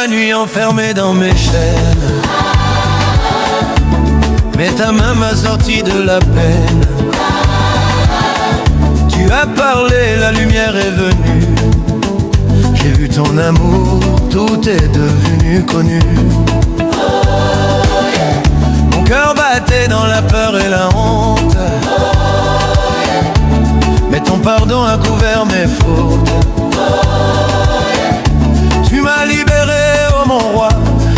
nuit enfermé dans mes chaînes. Mais ta main m'a sorti de la peine. Tu as parlé, la lumière est venue. J'ai vu ton amour, tout est devenu connu. Mon cœur battait dans la peur et la honte. Mais ton pardon a couvert mes fautes. Tu m'as libéré, oh mon roi.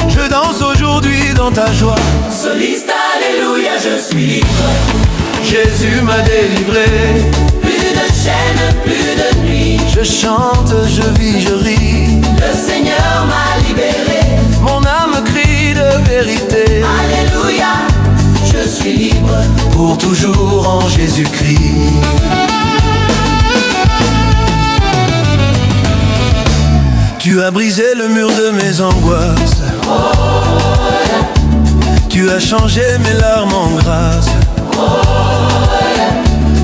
Je danse aujourd'hui dans ta joie. Soliste, alléluia, je suis libre. Jésus m'a délivré. Plus de chaînes, plus de nuit. Je chante, je vis, je ris. Le Seigneur m'a libéré. Mon âme crie de vérité. Alléluia, je suis libre. Pour toujours en Jésus-Christ. Tu as brisé le mur de mes angoisses. Tu as changé mes larmes en grâce.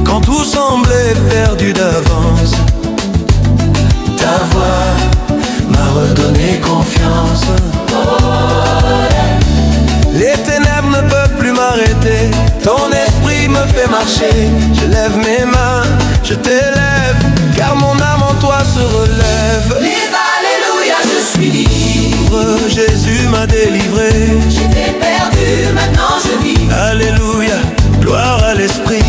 Quand tout semblait perdu d'avance, ta voix m'a redonné confiance. Les ténèbres ne peuvent plus m'arrêter. Ton esprit me fait marcher. Je lève mes mains, je t'élève, car mon âme en toi se relève. Alléluia, je suis libre. Jésus m'a délivré. J'étais perdu, maintenant je vis. Alléluia, gloire à l'Esprit.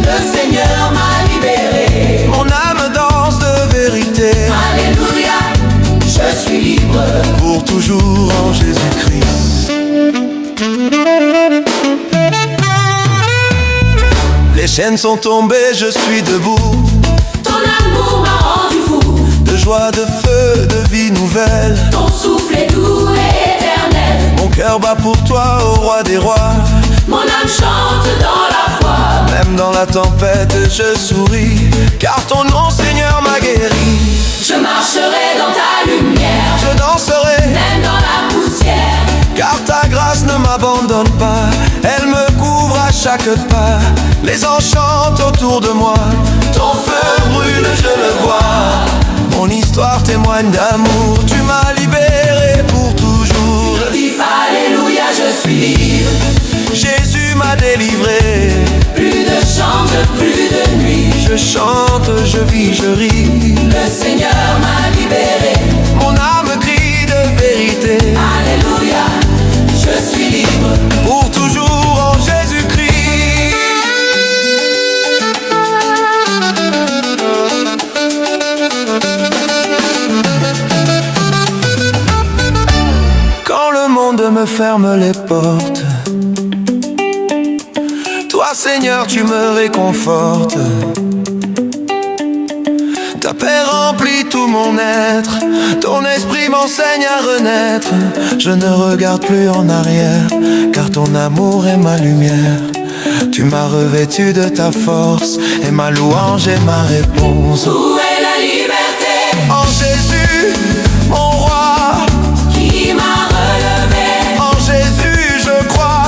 Le Seigneur m'a libéré. Mon âme danse de vérité. Alléluia, je suis libre. Pour toujours en Jésus-Christ. Les chaînes sont tombées, je suis debout. Ton amour m'a rendu fou. De joie, de feu, de vie nouvelle. Ton souffle est doux et éternel. Mon cœur bat pour toi, ô roi des rois. Mon âme chante dans la foi. Même dans la tempête, je souris, car ton nom, Seigneur, m'a guéri. Je marcherai dans ta lumière. Je danserai, même dans la poussière. car ta grâce ne m'abandonne pas. Elle me couvre à chaque pas. Les enchante autour de moi. Ton feu brûle, je le vois. Mon histoire témoigne d'amour. Tu m'as libéré pour toujours. Dis alléluia, je suis libre. Jésus m'a délivré. Plus de chante, plus de nuit. Je chante, je vis, je ris. Le Seigneur m'a libéré. Mon âme crie de vérité. Alléluia, je suis libre. Pour toujours en Jésus-Christ. Quand le monde me ferme les portes, toi Seigneur tu me réconfortes. Ta paix remplit tout mon être. Ton esprit m'enseigne à renaître. Je ne regarde plus en arrière, car ton amour est ma lumière. Tu m'as revêtu de ta force, et ma louange est ma réponse. Où est la liberté? En Jésus, mon roi, Qui m'a relevé? en Jésus je crois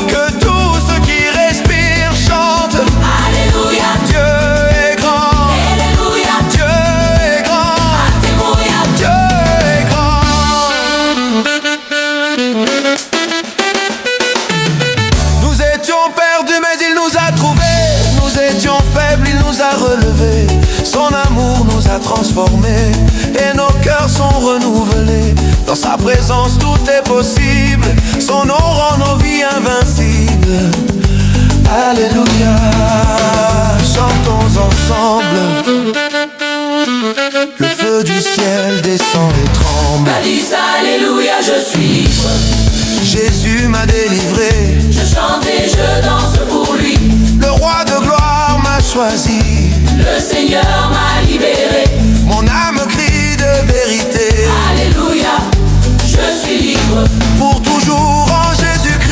que tout ce qui respire chante. Alléluia, Dieu est grand, alléluia, Dieu est grand, alléluia. Dieu est grand. Nous étions perdus mais il nous a trouvés. Nous étions faibles, il nous a relevés. Son amour nous a transformés et nos cœurs sont renouvelés. Dans sa présence tout est possible. Son nom rend nos vies invincibles. Alléluia, chantons ensemble. Le feu du ciel descend et tremble. Dis alléluia, je suis libre. Jésus m'a délivré. Je chante et je danse pour lui. Le roi de gloire m'a choisi. Le Seigneur m'a libéré. Mon âme crie de vérité. Alléluia, je suis libre. Pour toujours en Jésus-Christ.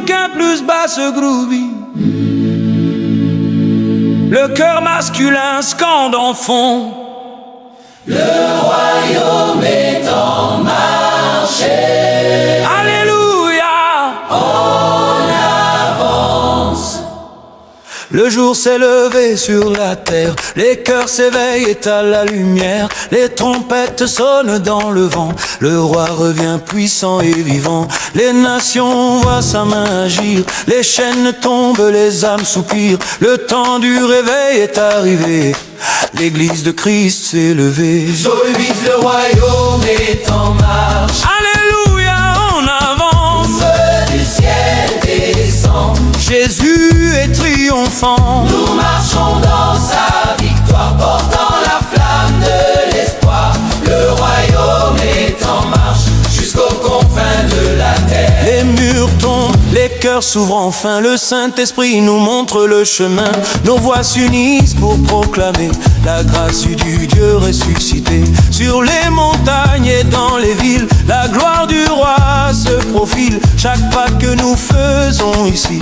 qu'un plus bas se groupie. Le cœur masculin scande en fond. Le royaume est en marche. Alléluia. On avance. Le jour s'est levé sur la terre, les cœurs s'éveillent à la lumière, les trompettes sonnent dans le vent, le roi revient puissant et vivant. Les nations voient sa main agir, les chaînes tombent, les âmes soupirent, le temps du réveil est arrivé, l'église de Christ s'est levée. So vite le royaume est en marche. Alléluia, on avance. Le feu du ciel descend. Jésus est triomphant. Nous marchons dans sa victoire, portant la flamme de l'espoir. Le royaume est en marche jusqu'aux confins de la terre. Les murs tombent, les cœurs s'ouvrent enfin, le Saint-Esprit nous montre le chemin. Nos voix s'unissent pour proclamer la grâce du Dieu ressuscité. Sur les montagnes et dans les villes, la gloire du roi se profile. Chaque pas que nous faisons ici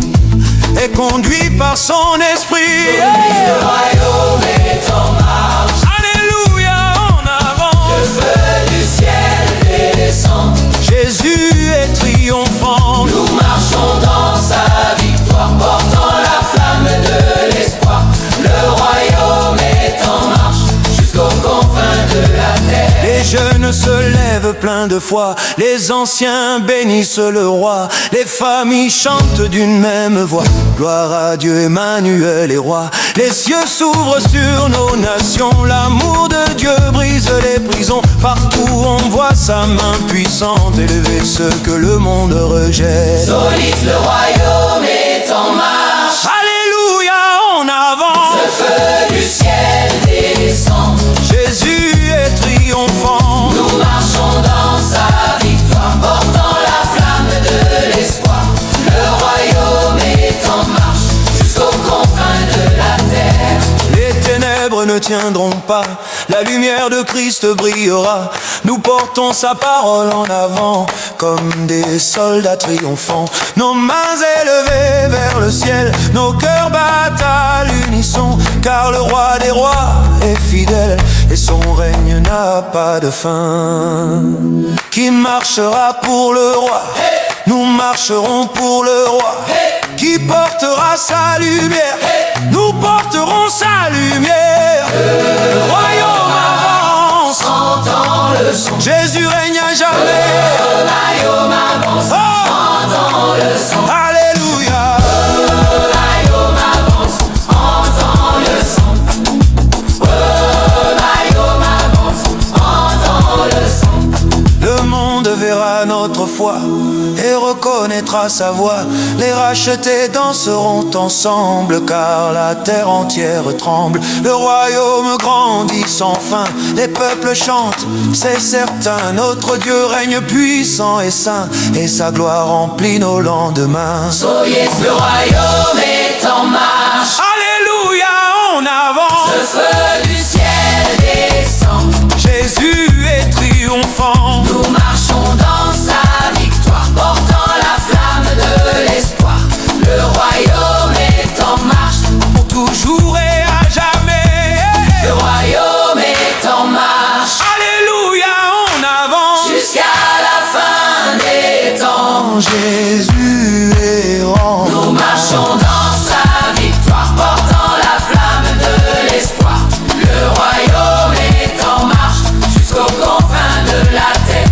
est conduit par son esprit. Le royaume est en marche. Alléluia, on avance. Le feu du ciel descend. Jésus est triomphant. Nous marchons dans sa victoire, portant la flamme de l'espoir. Le royaume est en marche jusqu'aux confins de la terre. Les jeunes se lèvent pleins de foi, les anciens bénissent le roi, les familles chantent d'une même voix. Gloire à Dieu, Emmanuel est roi. Les cieux s'ouvrent sur nos nations, l'amour de Dieu brise les prisons. Partout on voit sa main puissante élever ceux que le monde rejette. Solide, le royaume est en marche. Alléluia, on avance. Le feu du ciel descend. Jésus est triomphant. Nous marchons dans sa victoire, portant la flamme de l'espoir. Le royaume est en marche jusqu'aux confins de la terre. Les ténèbres ne tiendront pas, la lumière de Christ brillera. Nous portons sa parole en avant, comme des soldats triomphants. Nos mains élevées vers le ciel, nos cœurs battent à l'unisson. Car le roi des rois est fidèle, et son règne n'a pas de fin. Qui marchera pour le roi? Nous marcherons pour le roi. Qui portera sa lumière? Nous porterons sa lumière. Le royaume avance. Entends le son. Jésus règne à jamais. Le royaume avance. Entends le son. Alléluia. Le royaume avance. Entends le son. Le royaume avance. Entends le son. Le monde verra notre foi et reconnaîtra sa voix. Les rachetés danseront ensemble, car la terre entière tremble. Le royaume grandit sans fin, les peuples chantent, c'est certain. Notre Dieu règne puissant et saint, et sa gloire remplit nos lendemains. Soyez, le royaume est en marche. Alléluia, on avance. Le feu du ciel descend. Jésus est triomphant. Nous marchons dans sa victoire, portant la flamme de l'espoir. Le royaume est en marche Pour toujours et à jamais. Le royaume est en marche Alléluia, on avance. jusqu'à la fin des temps. Jésus est rang. Nous marchons dans sa victoire, portant la flamme de l'espoir. Le royaume est en marche jusqu'aux confins de la terre.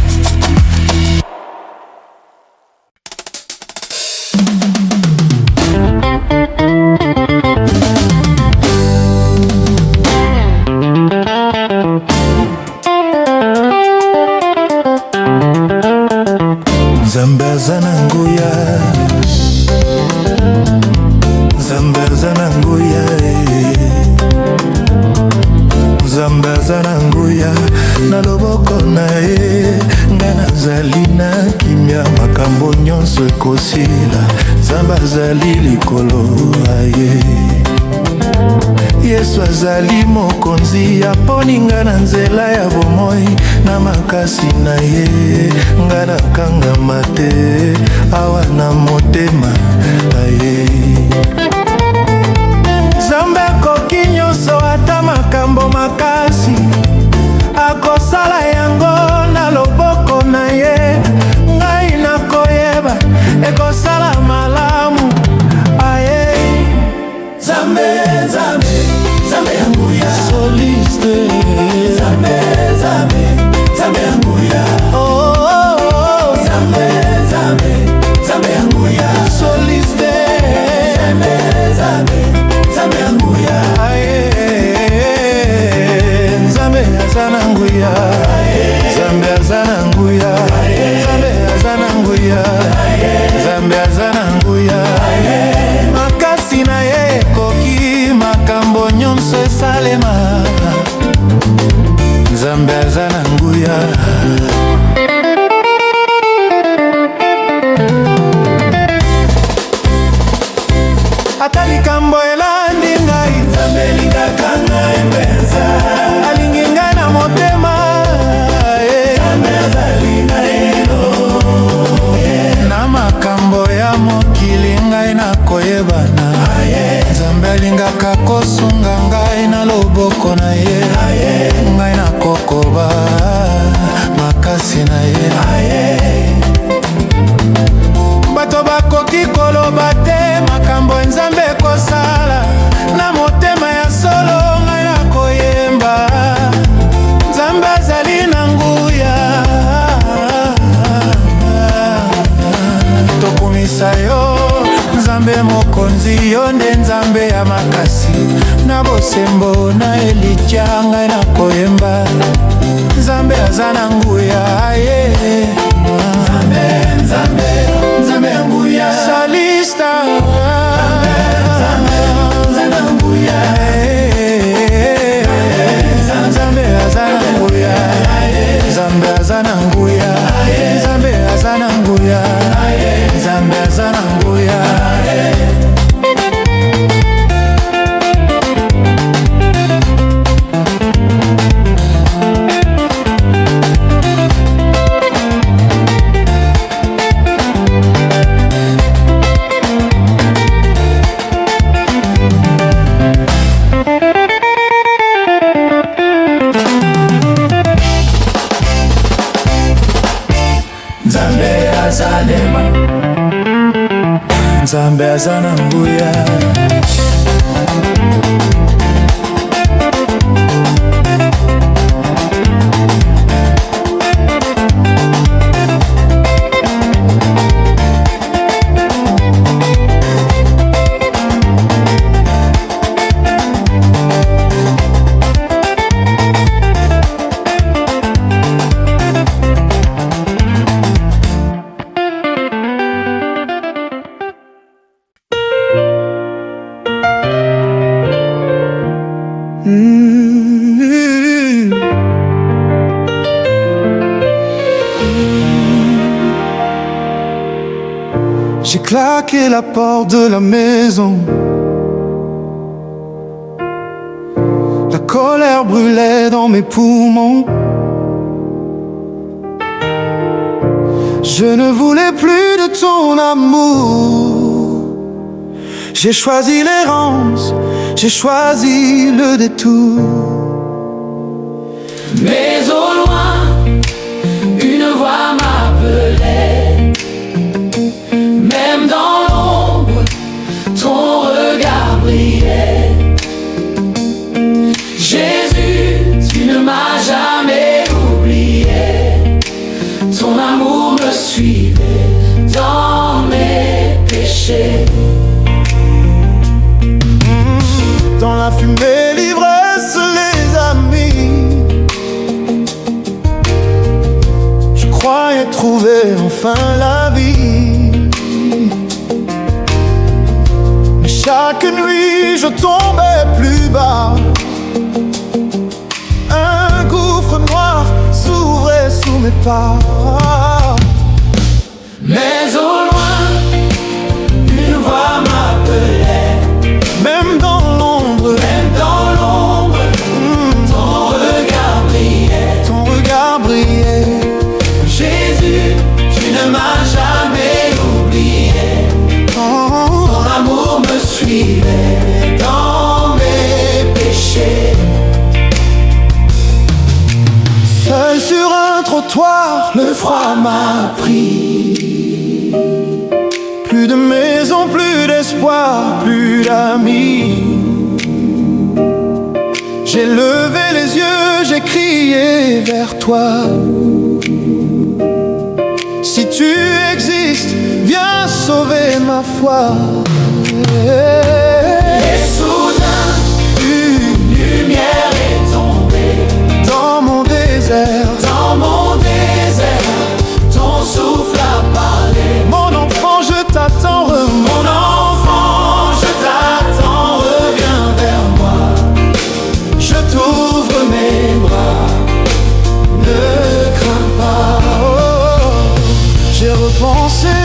Zambaza na nguya, zambaza na nguya, zambaza na nguya, na loboko na ye, nga nazali na kimia, makambo nyonso ekosila, zamba azali likolo aye. Yesu azali mokonzi aponi nga na nzela ya bomoi na makasi na ye nga nakangama te awa na motema na ye. Nzambe akoki nyonso ata makambo makasi akosala yango na loboko na ye. Ngai nakoyeba ekosala malamu aye. Nzambe, Nzambe, Nzambe yanguya soliste. Nzambe, Nzambe, Nzambe yanguya oh, oh, oh. Nzambe, Nzambe, Nzambe yanguya soliste. Nzambe, Nzambe, Nzambe yanguya aye. Nzambe azana nguya, Nzambe azana nguya, Nzambe azana nguya, Nzambe azana nguya. Makasi na ye ekoki makambo nyonso esalema. Nzambe azana nguya. Ata likambo elandi ngai, Nzambe alingaka ngai mpenza. Alingi ngai na motema, Nzambe azali na lelo. Na makambo ya mokili ngai nakoyebana, Nzambe alingaka kosunga ngai na loboko na ye. Ngai nakokoba makasi na ye. Bato bakoki koloba te makambo Nzambe kosala na motema ya solo. Ngai nakoyemba Nzambe azali na nguya. Tokumisa yo Nzambe mokonzi, yo nde Nzambe ya makasi na bosembo na elitya. Ngai nakoyemba Nzambe azana nguya aye. Nzambe, Nzambe, Nzambe yanguya salista. Nzambe, Nzambe yanguya Nzambe azana nguya, Nzambe azana nguya, Nzambe azana nguya, Nzambe azana nguya. Nzambe azalema, Nzambe azana nguya. J'ai claqué la porte de la maison. La colère brûlait dans mes poumons. Je ne voulais plus de ton amour. J'ai choisi l'errance, j'ai choisi le détour. Mais au loin, une voix m'appelait. Même dans l'ombre, ton regard brillait. Jésus, tu ne m'as jamais oublié. Ton amour me suivait dans mes péchés. Dans la fumée, l'ivresse, les amis. Je croyais trouver enfin la vie. Mais chaque nuit, je tombais plus bas. Un gouffre noir s'ouvrait sous mes pas. Mais au loin, une voix m'appelait. Même dans l'ombre, Même dans soir, le froid m'a pris. Plus de maison, plus d'espoir, plus d'amis. J'ai levé les yeux, j'ai crié vers toi. Si tu existes, viens sauver ma foi. Et soudain, une lumière est tombée Dans mon désert, dans mon désert. Ton souffle a parlé. mon enfant, je t'attends, Mon enfant, je t'attends, reviens vers moi. je t'ouvre mes bras. Ne crains pas. Oh, j'ai repensé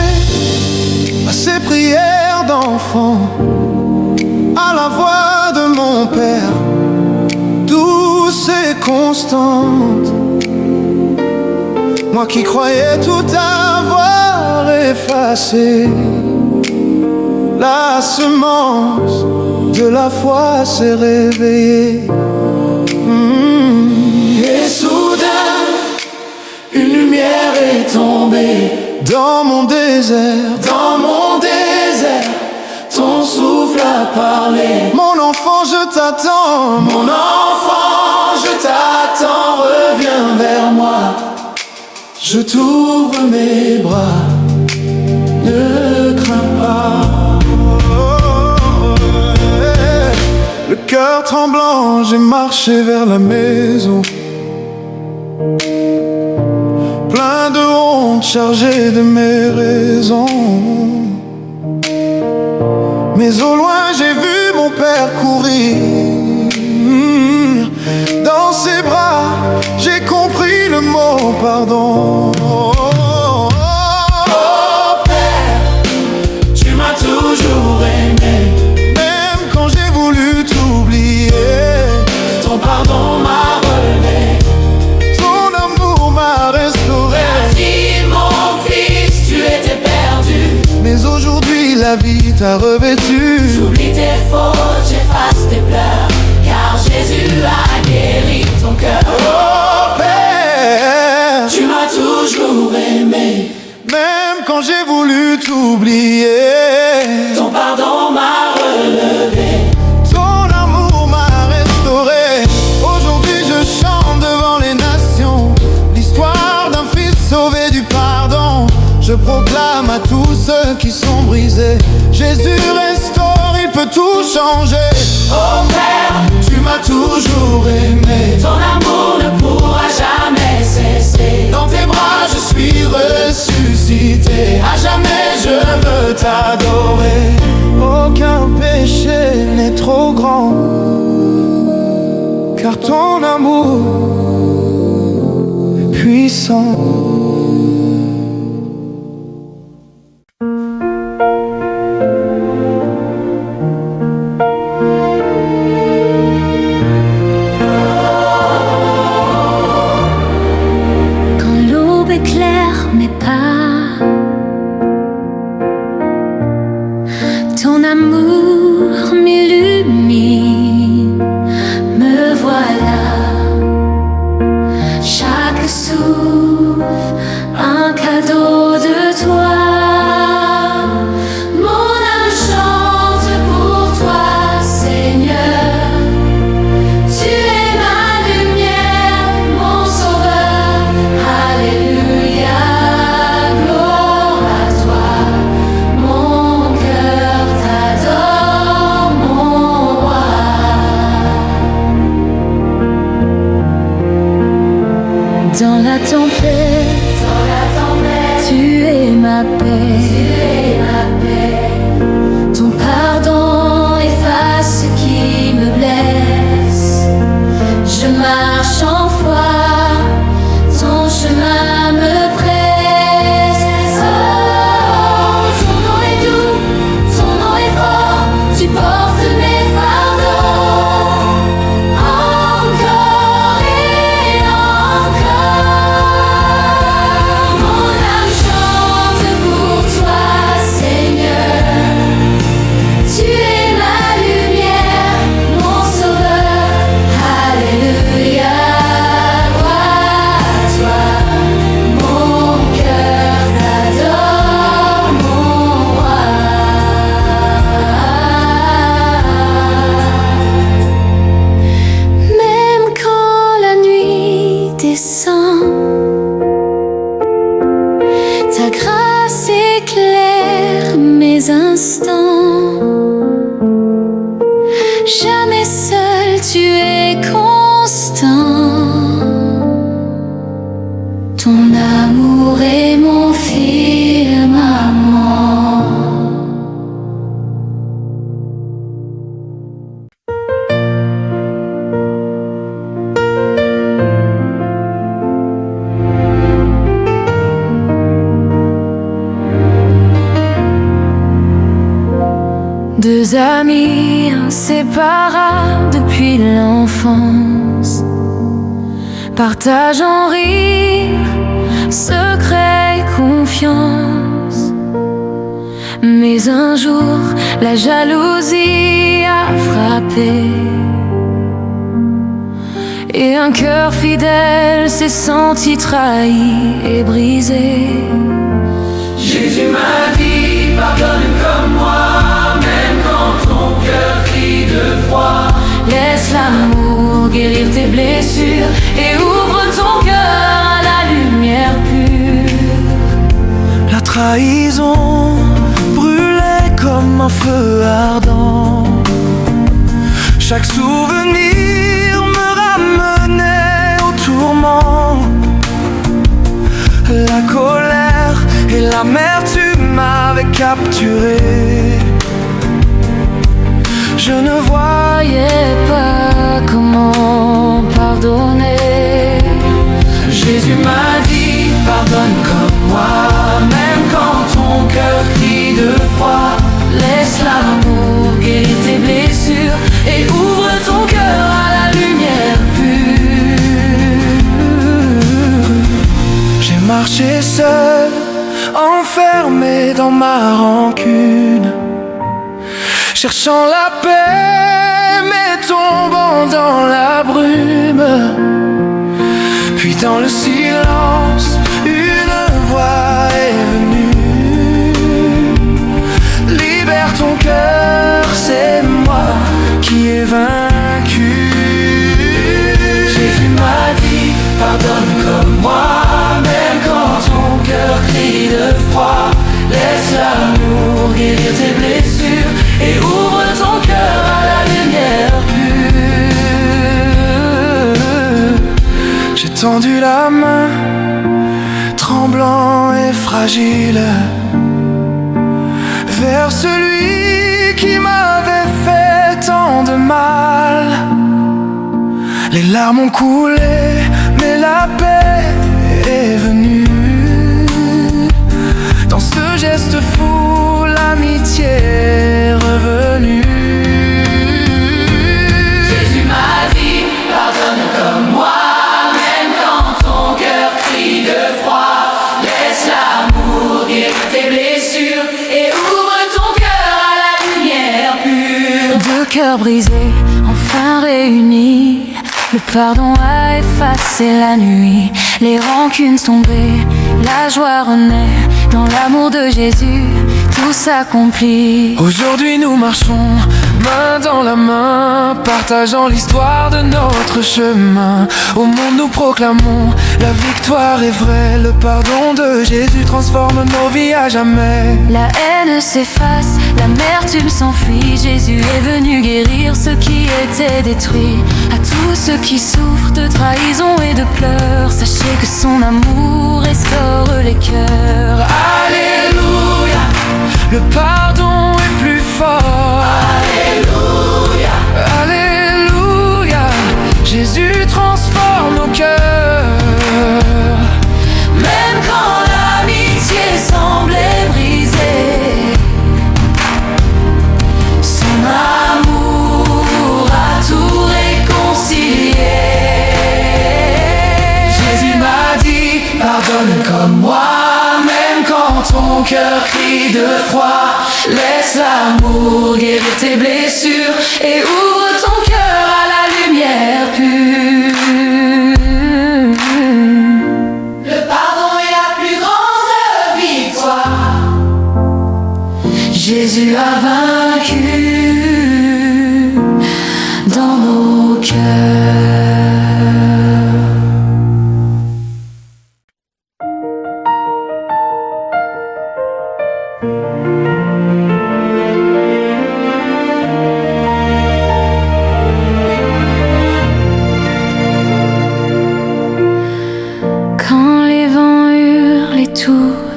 à ces prières d'enfant, à la voix de mon père, douce et constante. Moi qui croyais tout avoir effacé, la semence de la foi s'est réveillée. Et soudain, une lumière est tombée Dans mon désert, dans mon désert. Ton souffle a parlé. mon enfant, je t'attends. Mon enfant, je t'attends, reviens vers moi. Je t'ouvre mes bras, Ne crains pas. le cœur tremblant, j'ai marché vers la maison, plein de honte, chargé de mes raisons. Mais au loin, j'ai vu mon père courir. Dans ses bras, j'ai compris le mot pardon. Oh Père, tu m'as toujours aimé. Même quand j'ai voulu t'oublier, Ton pardon m'a relevé. ton amour m'a restauré. Dis mon fils, tu étais perdu. Mais aujourd'hui la vie t'a revêtu. J'oublie tes fautes, j'efface tes pleurs, car Jésus a guéri ton cœur. Oh Père, Tu m'as toujours aimé. même quand j'ai voulu t'oublier, Ton pardon m'a relevé. ton amour m'a restauré. Aujourd'hui je chante devant les nations l'histoire d'un fils sauvé du pardon. Je proclame à tous ceux qui sont brisés, Jésus restaure, il peut tout changer. Oh Père, Tu m'as toujours aimé. ton amour ne pourra jamais cesser. Dans tes bras je suis ressuscité. À jamais je veux t'adorer. Aucun péché n'est trop grand, car ton amour est puissant. Quand l'aube éclaire mes pas, ton amour m'illumine. Me voilà, chaque souffle un cadeau de toi. Mon âme chante pour toi, Seigneur. Tu es ma lumière, mon sauveur. Alléluia, gloire à toi. Mon cœur t'adore, mon roi. Dans la tempête, tu es ma instants. Jamais seul, tu es constant. Ton amour est mon firmament. Deux amis inséparables depuis l'enfance, partageant rire, secret et confiance. Mais un jour, la jalousie a frappé, et un cœur fidèle s'est senti trahi et brisé. Jésus m'a dit, pardonne comme moi, même quand ton cœur crie de froid. Laisse l'amour guérir tes blessures et ouvre ton cœur à la lumière pure. La trahison brûlait comme un feu ardent. Chaque souvenir me ramenait au tourment. La colère et l'amertume m'avaient capturé. Je ne voyais pas comment pardonner. Jésus m'a dit, pardonne comme moi, même quand ton cœur crie de froid. Laisse l'amour guérir tes blessures et ouvre ton cœur à la lumière pure. J'ai marché seul, enfermé dans ma rancune, cherchant la paix mais tombant dans la brume. Puis dans le silence, une voix est venue. Libère ton cœur, c'est moi qui ai vaincu. Jésus m'a dit, pardonne comme moi, même quand ton cœur crie de froid. Laisse l'amour guérir tes blessures et ouvre ton cœur à la lumière pure. J'ai tendu la main, tremblant et fragile, vers celui qui m'avait fait tant de mal. Les larmes ont coulé, mais la paix est venue. Dans ce geste fou, l'amitié est revenue. Jésus m'a dit, pardonne comme moi, même quand ton cœur crie de froid. Laisse l'amour guérir tes blessures et ouvre ton cœur à la lumière pure. Deux cœurs brisés, enfin réunis. Le pardon a effacé la nuit. Les rancunes tombées, la joie renaît. Dans l'amour de Jésus, tout s'accomplit. Aujourd'hui nous marchons main dans la main, partageant l'histoire de notre chemin. Au monde nous proclamons, la victoire est vraie. Le pardon de Jésus transforme nos vies à jamais. La haine s'efface, l'amertume s'enfuit. Jésus est venu guérir ce qui était détruit. À tous ceux qui souffrent de trahison et de pleurs, sachez que son amour restaure les cœurs. Alléluia, Le pardon est plus fort. Alléluia, Alléluia, Jésus transforme nos cœurs. Même quand l'amitié semblait brisée, son amour a tout réconcilié. Jésus m'a dit, pardonne comme moi, même quand ton cœur crie de froid. Laisse l'amour guérir tes blessures et ouvre ton cœur à la lumière pure. Le pardon est la plus grande victoire. Jésus a vaincu dans nos cœurs.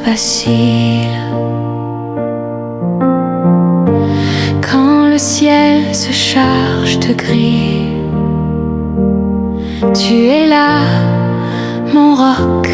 vacille. Quand le ciel se charge de gris, tu es là, mon roc,